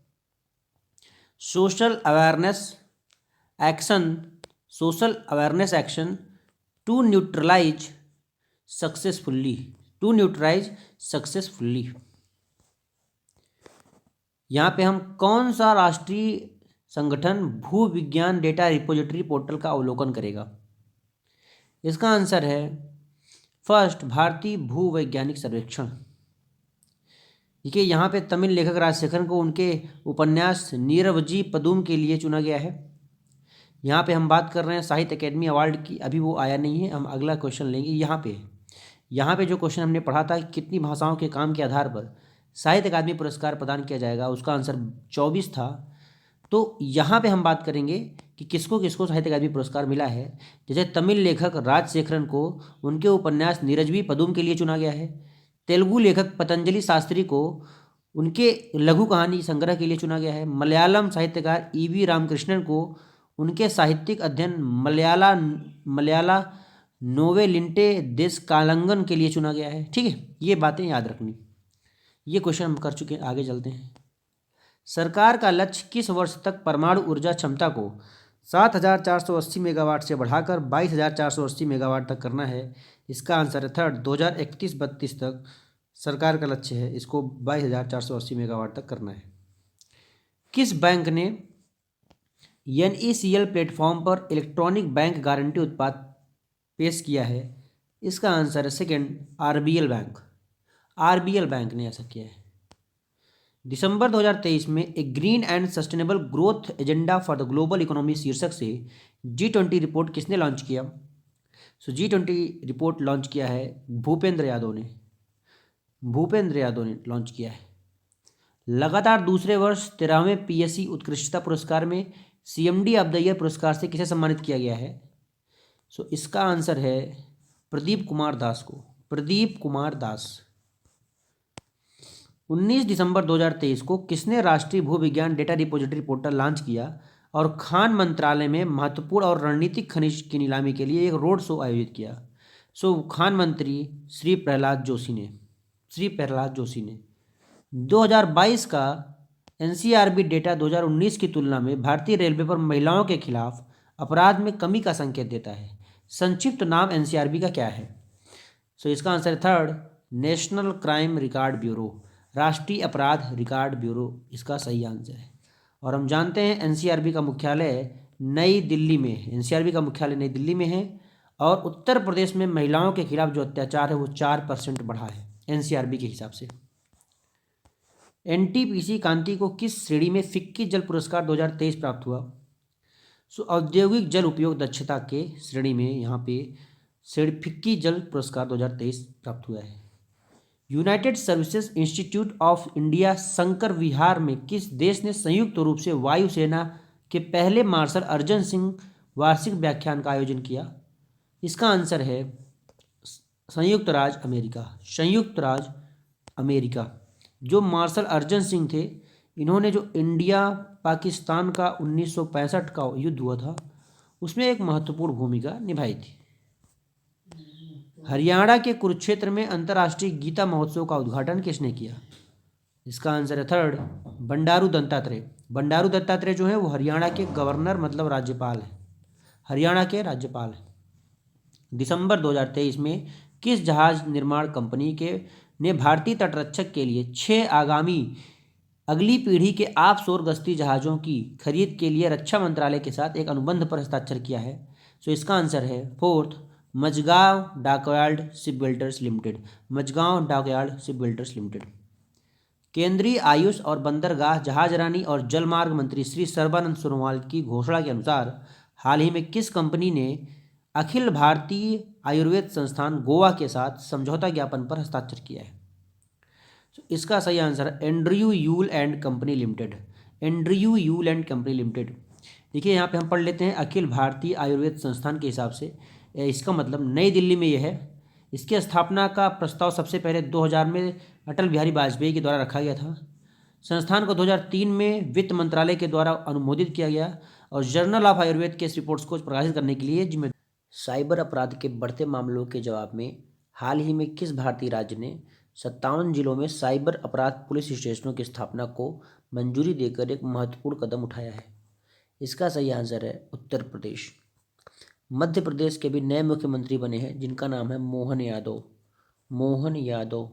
social awareness action to neutralise successfully. यहाँ पे हम कौन सा राष्ट्रीय संगठन भू विज्ञान डेटा रिपोजिटरी पोर्टल का अवलोकन करेगा? इसका आंसर है फर्स्ट, भारतीय भूवैज्ञानिक सर्वेक्षण। देखिए यहाँ पे तमिल लेखक राजशेखरन को उनके उपन्यास नीरवजी पदुम के लिए चुना गया है। यहाँ पे हम बात कर रहे हैं साहित्य अकेडमी अवार्ड की, अभी वो आया नहीं है, हम अगला क्वेश्चन लेंगे। यहाँ पे जो क्वेश्चन हमने पढ़ा था कितनी भाषाओं के काम के आधार पर साहित्य अकादमी पुरस्कार प्रदान किया जाएगा, उसका आंसर 24 था। तो यहाँ पे हम बात करेंगे कि किसको किसको साहित्य अकादमी पुरस्कार मिला है। जैसे तमिल लेखक राजशेखरन को उनके उपन्यास नीरजवी पदुम के लिए चुना गया है। तेलुगु लेखक पतंजलि शास्त्री को उनके लघु कहानी संग्रह के लिए चुना गया है। मलयालम साहित्यकार EV रामकृष्णन को उनके साहित्यिक अध्ययन मलयाला नोवेलिंटे देश कालंगन के लिए चुना गया है। ठीक है, ये बातें याद रखनी। ये क्वेश्चन हम कर चुके हैं, आगे चलते हैं। सरकार का लक्ष्य किस वर्ष तक परमाणु ऊर्जा क्षमता को 7,480 मेगावाट से बढ़ाकर 22,480 मेगावाट तक करना है? इसका आंसर है थर्ड, 2031-32 तक सरकार का लक्ष्य है, इसको 22,480 मेगावाट तक करना है। किस बैंक ने NECL प्लेटफॉर्म पर इलेक्ट्रॉनिक बैंक गारंटी उत्पाद पेश किया है? इसका आंसर है सेकेंड, RBL बैंक ने ऐसा किया है। दिसंबर 2023 में एक green and sustainable growth agenda for the global economy शीर्षक से G20 रिपोर्ट किसने लॉन्च किया? G20 रिपोर्ट लॉन्च किया है भूपेंद्र यादव ने लॉन्च किया है। लगातार दूसरे वर्ष 13वें PSC उत्कृष्टता पुरस्कार में CMD ऑफ द ईयर पुरस्कार से किसे सम्मानित किया गया है? इसका आंसर है प्रदीप कुमार दास। 19 दिसंबर 2023 को किसने राष्ट्रीय भूविज्ञान डेटा रिपोजिटरी पोर्टल लॉन्च किया और खान मंत्रालय में महत्वपूर्ण और रणनीतिक खनिज की नीलामी के लिए एक रोड शो आयोजित किया? खान मंत्री श्री प्रहलाद जोशी ने 2022 का NCRB डेटा 2019 की तुलना में भारतीय रेलवे पर महिलाओं के खिलाफ अपराध में कमी का संकेत देता है। संक्षिप्त नाम NCRB का क्या है? इसका आंसर है third, national crime record bureau, राष्ट्रीय अपराध रिकॉर्ड ब्यूरो इसका सही आंसर है। और हम जानते हैं NCRB का मुख्यालय नई दिल्ली में है और उत्तर प्रदेश में महिलाओं के खिलाफ जो अत्याचार है वो 4% बढ़ा है NCRB के हिसाब से। NTPC कांति को किस श्रेणी में फिक्की जल पुरस्कार 2023 प्राप्त हुआ? औद्योगिक जल उपयोग दक्षता के श्रेणी में यहाँ पे फिक्की जल पुरस्कार 2023 प्राप्त हुआ है। United Services Institute of India Shankar Vihar में किस देश ने संयुक्त रूप से वायुसेना के पहले मार्शल अर्जन सिंह वार्षिक व्याख्यान का आयोजन किया? इसका आंसर है संयुक्त राज्य अमेरिका। संयुक्त राज्य अमेरिका। जो मार्शल अर्जन सिंह थे, इन्होंने जो इंडिया पाकिस्तान का 1965 का युद्ध हुआ था, उसमें एक महत्वपूर्ण भूमिका निभाई थी। हरियाणा के कुरुक्षेत्र में अंतर्राष्ट्रीय गीता महोत्सव का उद्घाटन किसने किया? इसका आंसर है थर्ड, बंडारू दत्तात्रेय। बंडारू दत्तात्रेय जो है वो हरियाणा के गवर्नर मतलब राज्यपाल है, हरियाणा के राज्यपाल हैं। दिसंबर 2023 में किस जहाज निर्माण कंपनी के ने भारतीय तटरक्षक के लिए 6 अगली पीढ़ी के ऑफशोर गश्ती जहाज़ों की खरीद के लिए रक्षा मंत्रालय के साथ एक अनुबंध पर हस्ताक्षर किया है? तो इसका आंसर है fourth, Mazagon Dockyard Shipbuilders Limited. Mazagon Dockyard Shipbuilders Limited. केंद्रीय आयुष और बंदरगाह, जहाजरानी और जलमार्ग मंत्री श्री सर्बानंद सोनोवाल की घोषणा के अनुसार हाल ही में किस कंपनी ने अखिल भारतीय आयुर्वेद संस्थान गोवा के साथ समझौता ज्ञापन पर हस्ताक्षर किया है? तो इसका सही आंसर है Andrew Yule and company limited. Andrew Yule and company limited. देखिए यहाँ पे हम पढ़ लेते हैं अखिल भारतीय आयुर्वेद संस्थान के हिसाब से, इसका मतलब नई दिल्ली में यह है। इसकी स्थापना का प्रस्ताव सबसे पहले 2000 में अटल बिहारी वाजपेयी के द्वारा रखा गया था। संस्थान को 2003 में वित्त मंत्रालय के द्वारा अनुमोदित किया गया और जर्नल ऑफ आयुर्वेद के इस रिपोर्ट्स को प्रकाशित करने के लिए जिम्मेदार। साइबर अपराध के बढ़ते मामलों के जवाब में हाल ही में किस भारतीय राज्य ने 57 जिलों में साइबर अपराध पुलिस स्टेशनों की स्थापना को मंजूरी देकर एक महत्वपूर्ण कदम उठाया है? इसका सही आंसर है उत्तर प्रदेश। मध्य प्रदेश के भी नए मुख्यमंत्री बने हैं जिनका नाम है Mohan Yadav. Mohan Yadav.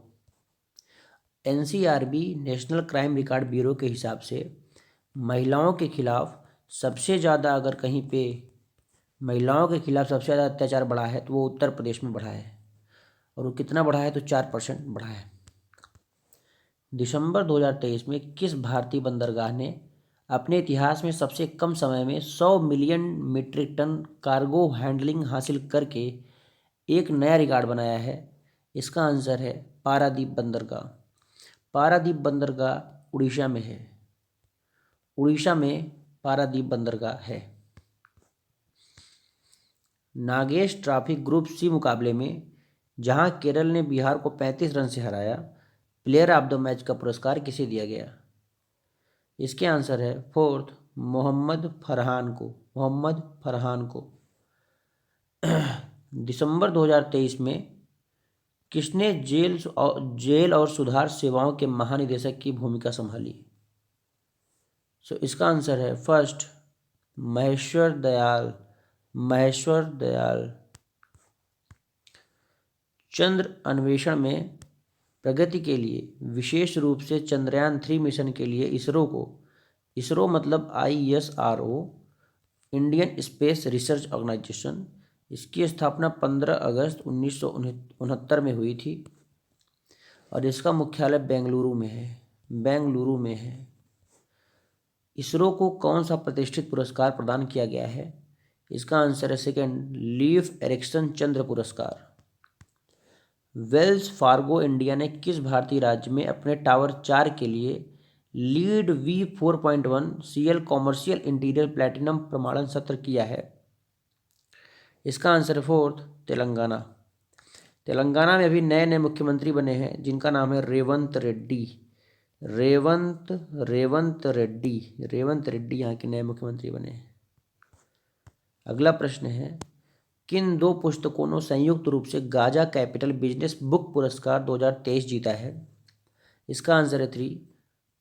NCRB national crime record bureau के हिसाब से महिलाओं के खिलाफ सबसे ज़्यादा, अगर कहीं पे महिलाओं के खिलाफ सबसे ज़्यादा अत्याचार बढ़ा है तो वो उत्तर प्रदेश में बढ़ा है। और वो कितना बढ़ा है? तो 4% बढ़ा है। दिसंबर 2023 में किस भारतीय बंदरगाह ने अपने इतिहास में सबसे कम समय में 100 million metric tonne cargo handling हासिल करके एक नया रिकॉर्ड बनाया है? इसका आंसर है पारादीप बंदरगाह। पारादीप बंदरगाह उड़ीसा में है। उड़ीसा में पारादीप बंदरगाह है। नागेश ट्रॉफी ग्रुप सी मुकाबले में जहां केरल ने बिहार को 35 रन से हराया, प्लेयर ऑफ द मैच का पुरस्कार किसे दिया गया? इसके आंसर है फोर्थ, मोहम्मद फरहान को। मोहम्मद फरहान को। दिसंबर 2023 में किसने जेल और सुधार सेवाओं के महानिदेशक की भूमिका संभाली? सो इसका आंसर है फर्स्ट, महेश्वर दयाल। महेश्वर दयाल। चंद्र अन्वेषण में प्रगति के लिए विशेष रूप से चंद्रयान 3 मिशन के लिए इसरो मतलब ISRO, Indian Space Research Organisation, इसकी स्थापना 15 अगस्त 1969 में हुई थी और इसका मुख्यालय बेंगलुरु में है। बेंगलुरु में है। इसरो को कौन सा प्रतिष्ठित पुरस्कार प्रदान किया गया है? इसका आंसर है सेकंड, लीफ एरिक्सन चंद्र पुरस्कार। वेल्स फार्गो इंडिया ने किस भारतीय राज्य में अपने टावर 4 के लिए lead V4.1 CL commercial interior platinum प्रमाणन सत्र किया है? इसका आंसर है फोर्थ, तेलंगाना। तेलंगाना में अभी नए नए मुख्यमंत्री बने हैं जिनका नाम है रेवंत रेड्डी। रेवंत रेड्डी यहाँ के नए मुख्यमंत्री बने हैं। अगला प्रश्न है, किन 2 पुस्तकों ने संयुक्त रूप से गाजा कैपिटल बिजनेस बुक पुरस्कार 2023 जीता है? इसका आंसर है 3,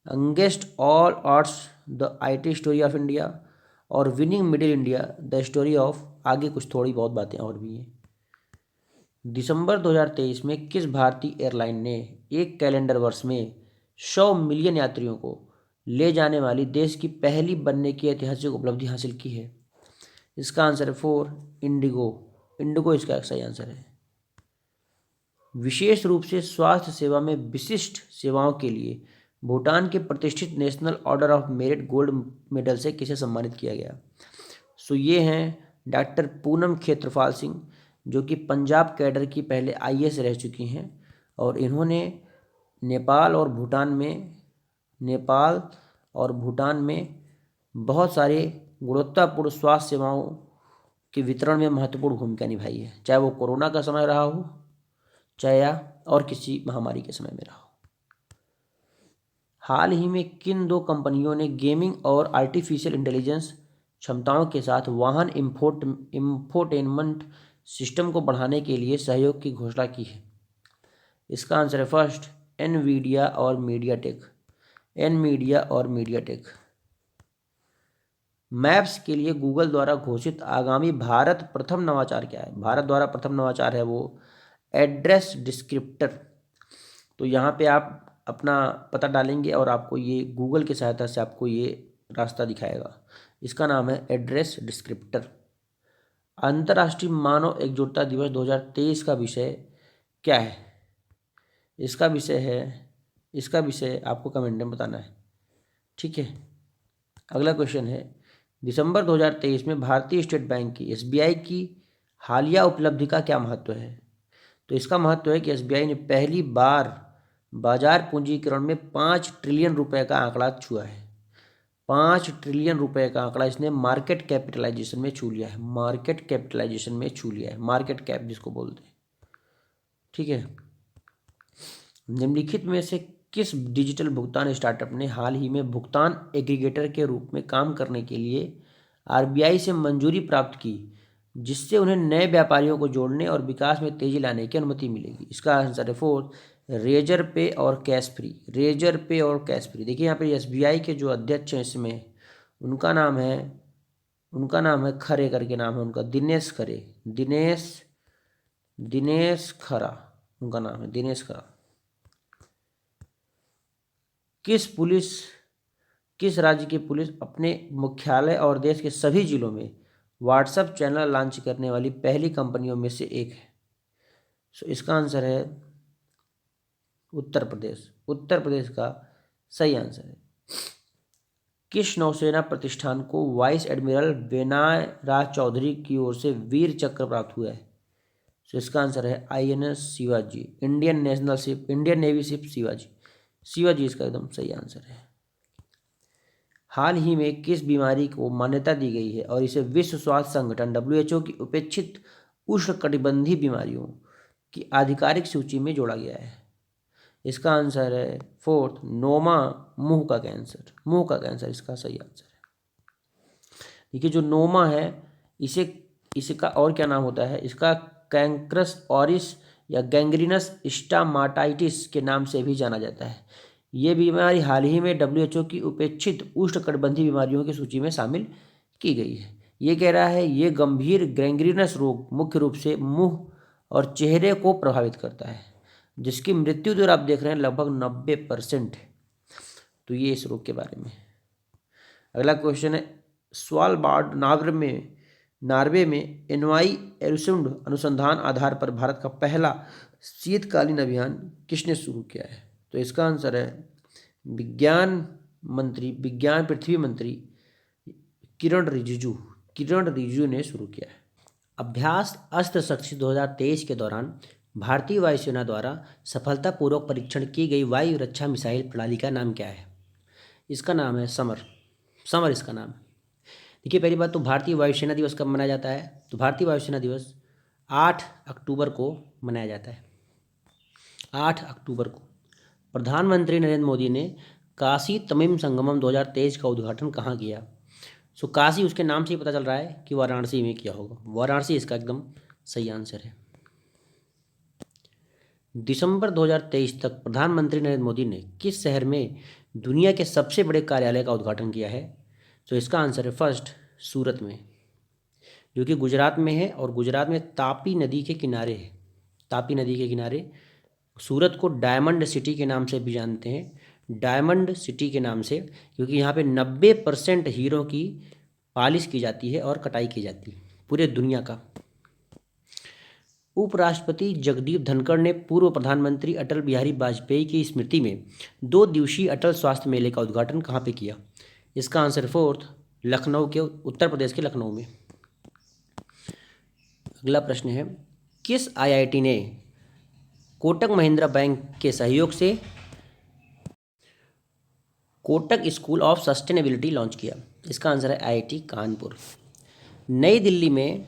youngest all arts the IT story of India और winning middle India the story of, आगे कुछ थोड़ी बहुत बातें और भी हैं। दिसंबर 2023 में किस भारतीय एयरलाइन ने एक कैलेंडर वर्ष में 100 मिलियन यात्रियों को ले जाने वाली देश की पहली बनने की ऐतिहासिक उपलब्धि हासिल की है? इसका आंसर है 4, इंडिगो। इंडिगो इसका सही आंसर है। विशेष रूप से स्वास्थ्य सेवा में विशिष्ट सेवाओं के लिए भूटान के प्रतिष्ठित national order of merit gold medal से किसे सम्मानित किया गया? सो ये हैं डॉक्टर पूनम खेत्रपाल सिंह, जो कि पंजाब कैडर की पहले IAS रह चुकी हैं और इन्होंने नेपाल और भूटान में बहुत सारे गुणवत्तापूर्ण स्वास्थ्य सेवाओं के वितरण में महत्वपूर्ण भूमिका निभाई है, चाहे वो कोरोना का समय रहा हो, चाहे या और किसी महामारी के समय में रहा हो। हाल ही में किन दो कंपनियों ने गेमिंग और आर्टिफिशियल इंटेलिजेंस क्षमताओं के साथ वाहन इंफोटेनमेंट सिस्टम को बढ़ाने के लिए सहयोग की घोषणा की है? इसका आंसर है फर्स्ट, एनवीडिया और मीडियाटेक। एनवीडिया और मीडियाटेक। मैप्स के लिए गूगल द्वारा घोषित आगामी भारत प्रथम नवाचार क्या है? भारत द्वारा प्रथम नवाचार है वो एड्रेस डिस्क्रिप्टर। तो यहाँ पे आप अपना पता डालेंगे और आपको ये गूगल की सहायता से आपको ये रास्ता दिखाएगा। इसका नाम है एड्रेस डिस्क्रिप्टर। अंतर्राष्ट्रीय मानव एकजुटता दिवस 2023 का विषय क्या है? इसका विषय आपको कमेंट में बताना है, ठीक है। अगला क्वेश्चन है, दिसंबर 2023 में भारतीय स्टेट बैंक की एसबीआई की हालिया उपलब्धि का क्या महत्व है? तो इसका महत्व है कि एसबीआई ने पहली बार बाजार पूंजीकरण में 5 ट्रिलियन रुपए का आंकड़ा छुआ है। 5 ट्रिलियन रुपए का आंकड़ा इसने मार्केट कैपिटलाइजेशन में छू लिया है। मार्केट कैपिटलाइजेशन में छू लिया है, मार्केट कैप जिसको बोलते हैं, ठीक है। निम्नलिखित में से किस डिजिटल भुगतान स्टार्टअप ने हाल ही में भुगतान एग्रीगेटर के रूप में काम करने के लिए आरबीआई से मंजूरी प्राप्त की, जिससे उन्हें नए व्यापारियों को जोड़ने और विकास में तेजी लाने की अनुमति मिलेगी? इसका आंसर है फोर्थ, रेजर पे और कैश फ्री। रेजर पे और कैश फ्री। देखिए यहाँ पे एसबीआई के जो अध्यक्ष हैं इसमें, उनका नाम है खरे करके नाम है उनका, दिनेश खरे। दिनेश खरा उनका नाम है, दिनेश खरा। किस राज्य की पुलिस अपने मुख्यालय और देश के सभी जिलों में व्हाट्सएप चैनल लॉन्च करने वाली पहली कंपनियों में से एक है? सो इसका आंसर है उत्तर प्रदेश। उत्तर प्रदेश का सही आंसर है। किस नौसेना प्रतिष्ठान को वाइस एडमिरल बेनाय राज चौधरी की ओर से वीर चक्र प्राप्त हुआ है? सो इसका आंसर है INS Shivaji, Indian navy ship Shivaji. Shivaji इसका एकदम सही आंसर है। हाल ही में किस बीमारी को मान्यता दी गई है और इसे विश्व स्वास्थ्य संगठन WHO की उपेक्षित उष्णकटिबंधीय बीमारियों की आधिकारिक सूची में जोड़ा गया है? इसका आंसर है फोर्थ, नोमा, मुंह का कैंसर इसका सही आंसर है। देखिए जो नोमा है इसका और क्या नाम होता है? इसका कैंक्रस ऑरिस या गैंग्रीनस स्टामाटाइटिस के नाम से भी जाना जाता है। ये बीमारी हाल ही में WHO की उपेक्षित उष्णकटिबंधीय बीमारियों की सूची में शामिल की गई है। ये कह रहा है ये गंभीर गैंग्रीनस रोग मुख्य रूप से मुंह और चेहरे को प्रभावित करता है, जिसकी मृत्यु दर आप देख रहे हैं लगभग 90% है। तो ये इस रोग के बारे में। अगला क्वेश्चन है, स्वालबार्ड नार्वे में एनवाई एरुसुंड अनुसंधान आधार पर भारत का पहला शीतकालीन अभियान किसने शुरू किया है? तो इसका आंसर है विज्ञान पृथ्वी मंत्री किरण रिजिजू ने शुरू किया है। अभ्यास अस्त्र शक्ति 2023 के दौरान भारतीय वायुसेना द्वारा सफलतापूर्वक परीक्षण की गई वायु रक्षा मिसाइल प्रणाली का नाम क्या है? इसका नाम है समर इसका नाम है। देखिए पहली बात तो भारतीय वायुसेना दिवस कब मनाया जाता है? तो भारतीय वायुसेना दिवस 8 अक्टूबर को मनाया जाता है। 8 अक्टूबर को। प्रधानमंत्री नरेंद्र मोदी ने काशी तमिल संगमम 2023 का उद्घाटन कहाँ किया? सो काशी उसके नाम से ही पता चल रहा है कि वाराणसी में किया होगा। वाराणसी इसका एकदम सही आंसर है। दिसंबर 2023 तक प्रधानमंत्री नरेंद्र मोदी ने किस शहर में दुनिया के सबसे बड़े कार्यालय का उद्घाटन किया है? तो इसका आंसर है फर्स्ट, सूरत में, जो कि गुजरात में है और गुजरात में तापी नदी के किनारे है। तापी नदी के किनारे सूरत को डायमंड सिटी के नाम से भी जानते हैं। डायमंड सिटी के नाम से, क्योंकि यहाँ पे 90% हीरों की पालिश की जाती है और कटाई की जाती है पूरे दुनिया का। उपराष्ट्रपति जगदीप धनखड़ ने पूर्व प्रधानमंत्री अटल बिहारी वाजपेयी की स्मृति में 2 दिवसीय अटल स्वास्थ्य मेले का उद्घाटन कहाँ पे किया? इसका आंसर फोर्थ, लखनऊ के, उत्तर प्रदेश के लखनऊ में। अगला प्रश्न है, किस आईआईटी ने कोटक महिंद्रा बैंक के सहयोग से Kotak school of sustainability launch किया? इसका आंसर है आईआईटी कानपुर। नई दिल्ली में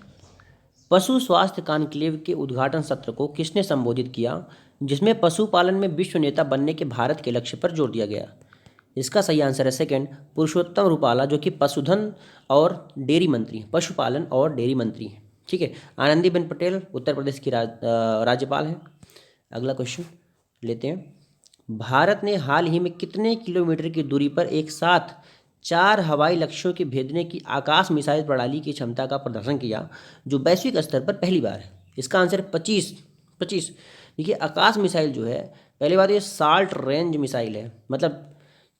पशु स्वास्थ्य कॉन्क्लेव के उद्घाटन सत्र को किसने संबोधित किया, जिसमें पशुपालन में विश्व नेता बनने के भारत के लक्ष्य पर जोर दिया गया? इसका सही आंसर है सेकंड, पुरुषोत्तम रूपाला, जो कि पशुधन और डेयरी मंत्री, पशुपालन और डेयरी मंत्री हैं। ठीक है। आनंदीबेन पटेल उत्तर प्रदेश की राज्यपाल हैं। अगला क्वेश्चन लेते हैं। भारत ने हाल ही में कितने किलोमीटर की दूरी पर एक साथ 4 हवाई लक्ष्यों के भेजने की आकाश मिसाइल प्रणाली की क्षमता का प्रदर्शन किया, जो वैश्विक स्तर पर पहली बार है? इसका आंसर है 25। देखिए, आकाश मिसाइल जो है, पहली बात ये शॉर्ट रेंज मिसाइल है, मतलब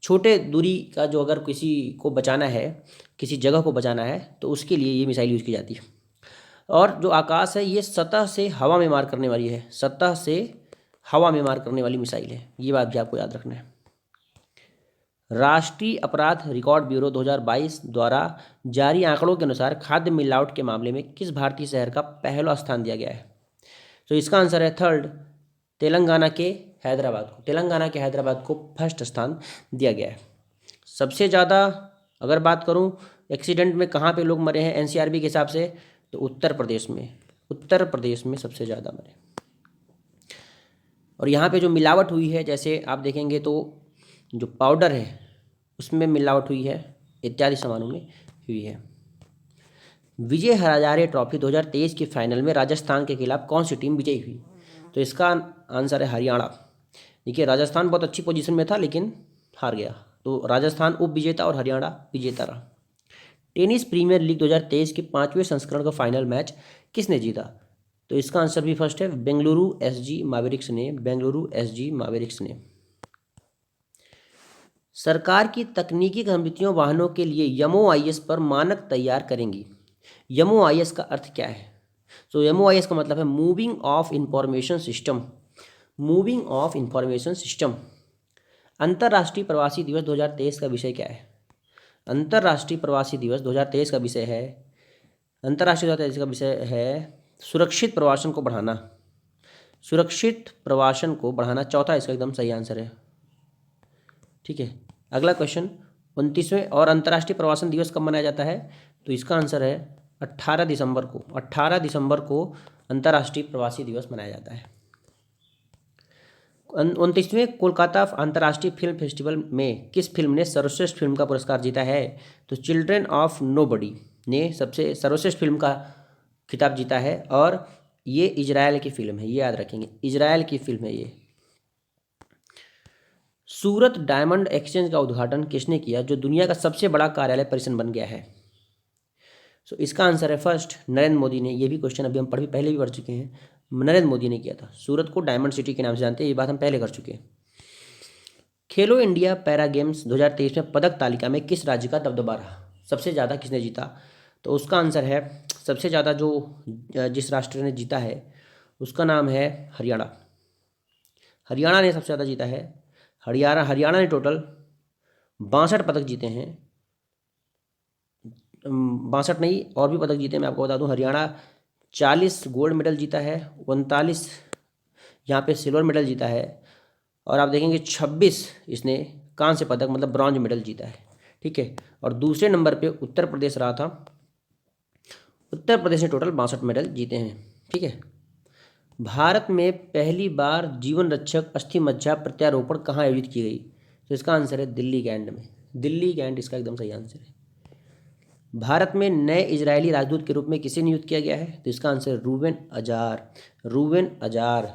छोटे दूरी का, जो अगर किसी को बचाना है, किसी जगह को बचाना है, तो उसके लिए ये मिसाइल यूज़ की जाती है। और जो आकाश है, ये सतह से हवा में मार करने वाली है, सतह से हवा में मार करने वाली मिसाइल है। ये बात भी आपको याद रखना है। राष्ट्रीय अपराध रिकॉर्ड ब्यूरो 2022 द्वारा जारी आंकड़ों के अनुसार खाद्य मिलावट के मामले में किस भारतीय शहर का पहला स्थान दिया गया है? तो इसका आंसर है थर्ड, तेलंगाना के हैदराबाद को फर्स्ट स्थान दिया गया है। सबसे ज़्यादा अगर बात करूं एक्सीडेंट में कहाँ पे लोग मरे हैं एनसीआरबी के हिसाब से, तो उत्तर प्रदेश में सबसे ज़्यादा मरे। और यहाँ पे जो मिलावट हुई है, जैसे आप देखेंगे तो जो पाउडर है उसमें मिलावट हुई है, इत्यादि सामानों में हुई है। विजय हजारे ट्रॉफी 2023 के फाइनल में राजस्थान के खिलाफ कौन सी टीम विजयी हुई? तो इसका आंसर है हरियाणा। देखिए, राजस्थान बहुत अच्छी पोजीशन में था लेकिन हार गया, तो राजस्थान उप विजेता और हरियाणा विजेता रहा। टेनिस प्रीमियर लीग 2023 के 5वें संस्करण का फाइनल मैच किसने जीता? तो इसका आंसर भी फर्स्ट है, बेंगलुरु एसजी मैवरिक्स ने। सरकार की तकनीकी समितियों वाहनों के लिए MOIS पर मानक तैयार करेंगी। MOIS का अर्थ क्या है? तो MOIS का मतलब है मूविंग ऑफ इंफॉर्मेशन सिस्टम। अंतर्राष्ट्रीय प्रवासी दिवस 2023 का विषय क्या है? अंतर्राष्ट्रीय प्रवासी दिवस 2023 का विषय है सुरक्षित प्रवासन को बढ़ाना। चौथा इसका एकदम सही आंसर है। ठीक है। अगला क्वेश्चन 29वें और अंतर्राष्ट्रीय प्रवासन दिवस कब मनाया जाता है? तो इसका आंसर है 18 दिसंबर को अंतर्राष्ट्रीय प्रवासी दिवस मनाया जाता है। 29वें कोलकाता अंतर्राष्ट्रीय फिल्म फेस्टिवल में किस फिल्म ने सर्वश्रेष्ठ फिल्म का पुरस्कार जीता है? तो चिल्ड्रन ऑफ नोबडी ने सबसे सर्वश्रेष्ठ फिल्म का खिताब जीता है, और ये इजराइल की फिल्म है, ये याद रखेंगे, इजराइल की फिल्म है ये। सूरत डायमंड एक्सचेंज का उद्घाटन किसने किया, जो दुनिया का सबसे बड़ा कार्यालय परिसर बन गया है? तो इसका आंसर है फर्स्ट, नरेंद्र मोदी ने। ये भी क्वेश्चन अभी हम पहले भी पढ़ चुके हैं, नरेंद्र मोदी ने किया था। सूरत को डायमंड सिटी के नाम से जानते हैं, ये बात हम पहले कर चुके हैं। खेलो इंडिया पैरा गेम्स 2023 में पदक तालिका में किस राज्य का दबदबा रहा? सबसे ज़्यादा किसने जीता? तो उसका आंसर है, सबसे ज़्यादा जो जिस राष्ट्र ने जीता है उसका नाम है हरियाणा। हरियाणा ने सबसे ज़्यादा जीता है। हरियाणा ने टोटल 62 पदक जीते हैं। 62 नहीं, और भी पदक जीते हैं, मैं आपको बता दूं। हरियाणा 40 गोल्ड मेडल जीता है, 39 यहाँ पे सिल्वर मेडल जीता है, और आप देखेंगे 26 इसने कांस्य पदक मतलब ब्रॉन्ज मेडल जीता है। ठीक है। और दूसरे नंबर पे उत्तर प्रदेश रहा था। उत्तर प्रदेश ने टोटल 62 मेडल जीते हैं। ठीक है। भारत में पहली बार जीवन रक्षक अस्थि मज्जा प्रत्यारोपण कहाँ आयोजित की गई? तो इसका आंसर है दिल्ली कैंट में। दिल्ली कैंट इसका एकदम सही आंसर है। भारत में नए इजरायली राजदूत के रूप में किसे नियुक्त किया गया है? तो इसका आंसर रूबेन अजार।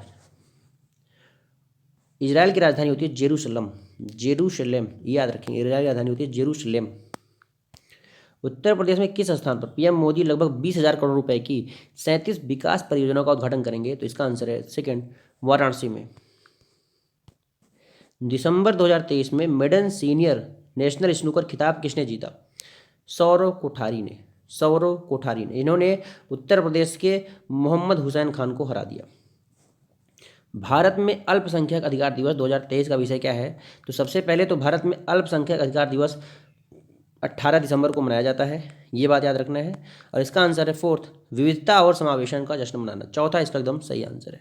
इजराइल की राजधानी होती है जेरूशलेम, ये याद रखेंगे, इजराइल की राजधानी होती है जेरूशलेम। उत्तर प्रदेश में किस स्थान पर पीएम मोदी लगभग 20,000 करोड़ रुपए की 37 विकास परियोजनाओं का उद्घाटन करेंगे? तो इसका आंसर है सेकंड, वाराणसी में। दिसंबर 2023 में मेडन सीनियर नेशनल स्नूकर खिताब किसने जीता? सौरव कोठारी ने। इन्होंने उत्तर प्रदेश के मोहम्मद हुसैन खान को हरा दिया। भारत में अल्पसंख्यक अधिकार दिवस 2023 का विषय क्या है? तो सबसे पहले तो भारत में अल्पसंख्यक अधिकार दिवस 18 दिसंबर को मनाया जाता है, ये बात याद रखना है। और इसका आंसर है फोर्थ, विविधता और समावेशन का जश्न मनाना। चौथा इसका एकदम सही आंसर है।